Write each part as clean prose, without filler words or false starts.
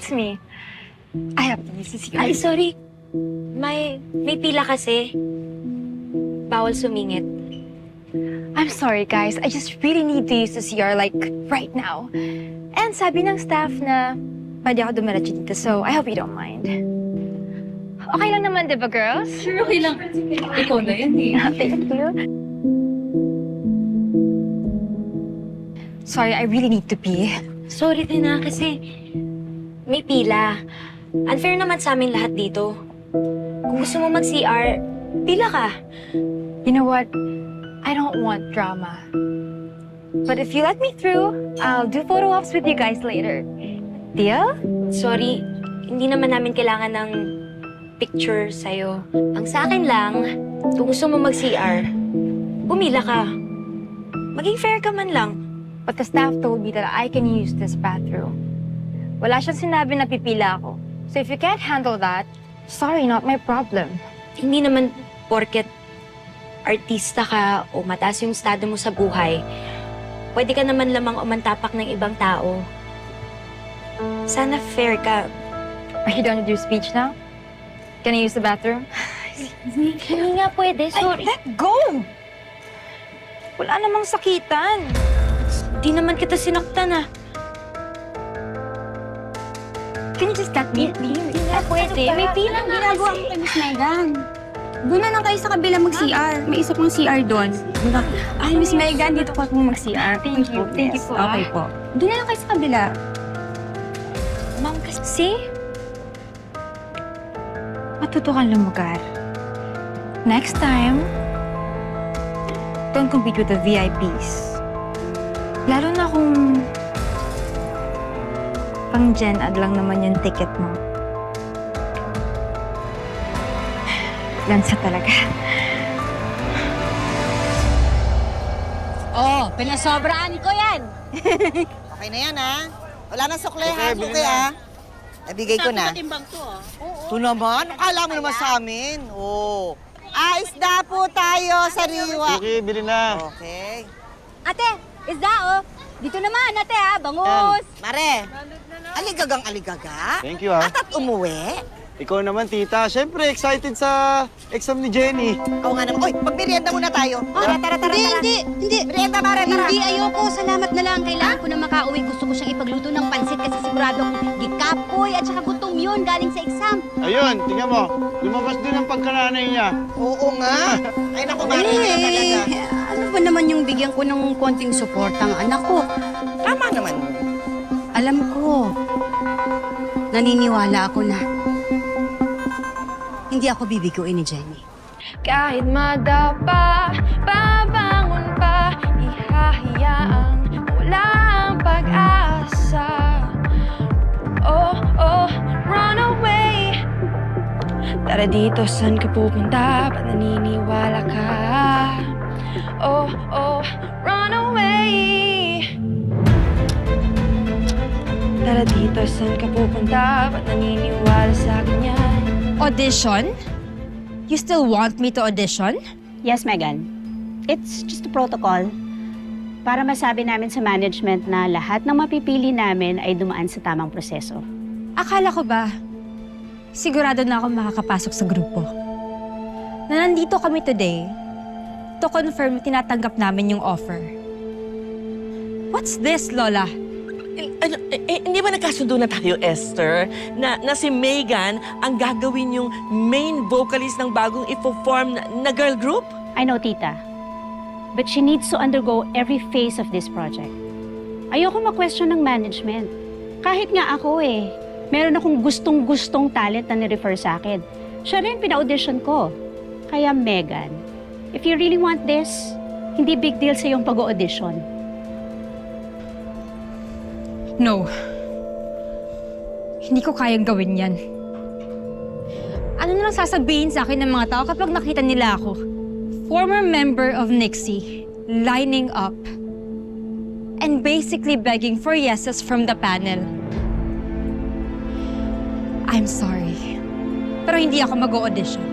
it's me. I have to use the CR. Ay, sorry. May pila kasi. Bawal sumingit. I'm sorry, guys. I just really need to use the CR, like, right now. And sabi ng staff na pwede ako dumiretso dito, so I hope you don't mind. Okay lang naman, di ba, girls? Sure, okay lang. Ikaw na yan eh. Thank you. Sorry, I really need to pee. Sorry din na kasi may pila. Unfair naman sa amin lahat dito. Kung gusto mo mag-CR, pila ka. You know what? I don't want drama. But if you let me through, I'll do photo ops with you guys later. Deal? Sorry, hindi naman namin kailangan ng picture sa'yo. Ang sa akin lang, kung gusto mo mag-CR, pumila ka. Maging fair ka man lang. But the staff told me that I can use this bathroom. Wala siyang sinabi na pipila ako. So if you can't handle that, sorry, not my problem. Hindi naman porket artista ka o mataas yung estado mo sa buhay, pwede ka naman lamang umantapak ng ibang tao. Sana fair ka. Are you done with your speech now? Can I use the bathroom? Hindi nga pwede, sorry. Let go! Wala namang sakitan. Di naman kita sinaktan ah. Can you just let me leave? Hindi nga pwede. May pila nga Ginagawa kasi. mo kay Miss Megan. Doon na lang kayo sa kabila mag-CR. May isa pang CR doon. Ay, Miss Megan, dito po ako mag-CR. Thank you. Thank you po. Okay po. Doon na lang kayo sa kabila. Ma'am, kasi... Matuto kang lumugar. Next time, don't compete with the VIPs. Lalo na kung pang Gen Ad lang naman yung ticket mo. Lansa talaga. Oh, pinasobraan ko yan. Okay na yan, ha? Wala na sukle, ha? Sukle, ha? Nabigay ko na. Timbang to, oh. Ito naman, akala mo naman sa amin. Oh. Isda po tayo sa riwa. Okay, bili na. Okay. Ate, isda, oh. Dito naman, ate, ha. Bangus. Mare, aligagang aligaga? Thank you, ha. At umuwi? Ikaw naman, tita. Siyempre, excited sa exam ni Jenny. Oo nga naman. Oy, magmerienda muna tayo. Tara, tara, tara, tara. Hindi. Merienda, Mare, tara. Hindi, ayoko. Salamat na lang. Kailangan ko na makauwi. Gusto ko siyang ipagluto ng pansit kasi sigurado akong gikapoy at saka gutom yun galing sa exam. Ayun, tingnan mo. Lumabas din ang pagkananay niya. Oo nga. Ay, naku, Mare, na talaga. Ano ba naman yung bigyan ko ng konting support ang anak ko? Tama naman. Alam ko. Naniniwala ako na hindi ako bibiguin ni Jenny. Kahit madapa, babangon pa, ihahayaang wala ang pag-asa. Oh, oh, run away. Tara dito, saan ka pupunta? Ba't naniniwala ka? Oh, oh, run away. Tara dito, saan ka pupunta? Ba't naniniwala sa akin yan? Audition? You still want me to audition? Yes, Megan. It's just a protocol. Para masabi namin sa management na lahat ng mapipili namin ay dumaan sa tamang proseso. Akala ko ba, sigurado na ako makakapasok sa grupo. Na nandito kami today, to confirm tinatanggap namin yung offer. What's this, Lola? Hindi ba nagkasundo na tayo, Esther, na si Megan ang gagawin yung main vocalist ng bagong i-perform na girl group? I know, tita. But she needs to undergo every phase of this project. Ayoko ma-question ng management. Kahit nga ako meron akong gustong-gustong talent na ni-refer sa akin. Siya rin pina-audition ko. Kaya Megan, if you really want this, hindi big deal sa iyong pag-audition. No. Hindi ko kayang gawin yan. Ano na lang sasabihin sa akin ng mga tao kapag nakita nila ako? Former member of Nixie, lining up, and basically begging for yeses from the panel. I'm sorry, pero hindi ako mag-audition.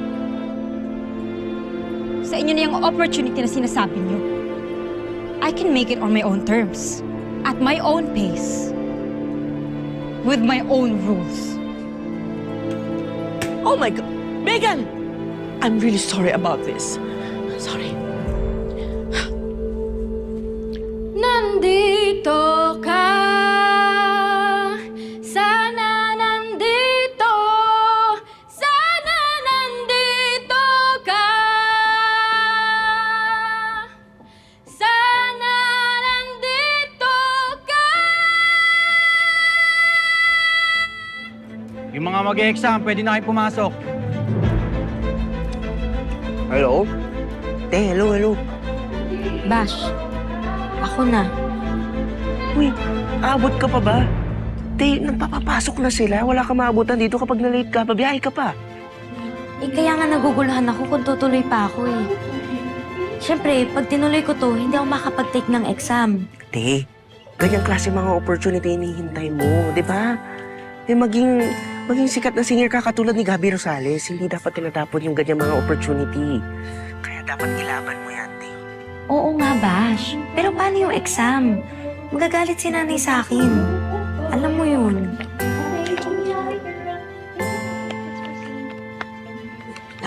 Sa inyo na yung opportunity na sinasabi niyo. I can make it on my own terms, at my own pace. with my own rules. Oh my God! Megan! I'm really sorry about this. Sorry. Nandito ka, sana nandito ka, sana nandito ka. Yung mga mag-e-exam, pwede na kayo pumasok. Hello? Hello. Bash, ako na. Uy, abot ka pa ba? Nagpapapasok na sila. Wala ka maabutan dito kapag na-late ka. Babiyahe ka pa. Eh, kaya nga naguguluhan ako kung tutuloy pa ako eh. Siyempre, pag tinuloy ko to, hindi ako makapag-take ng exam. Ganyang klase mga opportunity hinihintay mo, di ba? Maging sikat na senior ka katulad ni Gabby Rosales, hindi dapat tinatapon yung ganyang mga opportunity. Kaya dapat ilaban mo yan, te. Oo nga, Bash. Pero paano yung exam? Magagalit si nanay sa akin. Alam mo yun.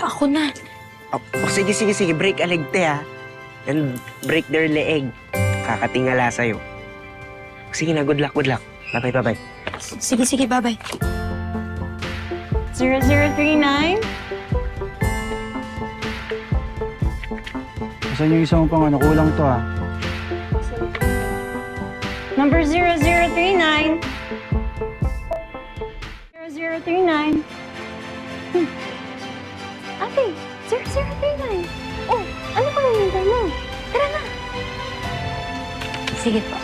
Ako na. Sige. Break a leg, te, ha? And break their leg. Kakatingala sa'yo. Sige na, good luck. Bye-bye. Sige, bye-bye. 0039? Saan yung isang pang kulang to ha? Number 0039. 0039. Ate, 0039. Oh, ano ka nangintay mo? Tara na. Sige po.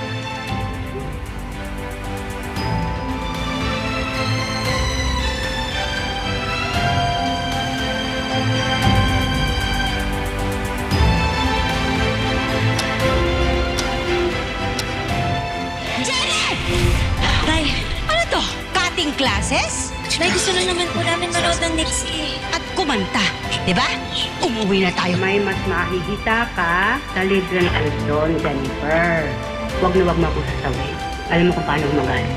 Nay, Ano to? Cutting classes? Nay, gusto na naman po namin manood ng Nixie. At kumanta, di ba? Umuwi na tayo. May mas makikita ka sa libre ng Alton, Jennifer. Huwag na huwag mo akong sasawin. Alam mo kung paano magalit.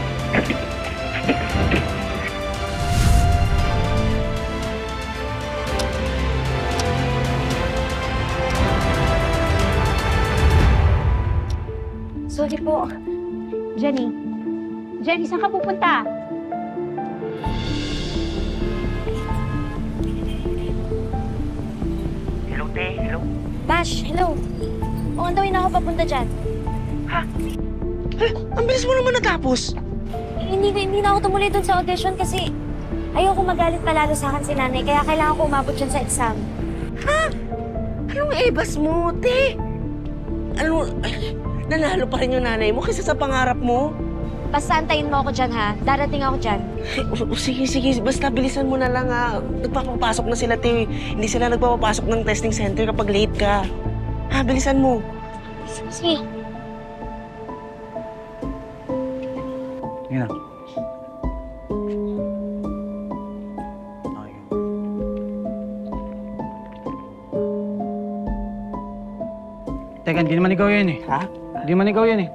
Sorry po. Jenny, saan ka pupunta? Hello, te. Hello. Bash, hello. On the way na ako papunta dyan. Ang bilis mo naman natapos. Hindi na ako tumuloy dun sa audition kasi ayoko magalit palalo sa akin si nanay kaya kailangan ko umabot dyan sa exam. Anong ebas mo, te? Nanalo pa rin yung nanay mo kaysa sa pangarap mo? Basta antayin mo ako dyan ha. Darating ako dyan. Sige. Basta bilisan mo na lang, ha. Nagpapapasok na sila, te. Hindi sila nagpapapasok ng testing center kapag late ka. Ha, bilisan mo. Sige. Yan na. Okay. Teka, hindi naman ikaw yan eh. Ha? Hindi naman ikaw yan eh.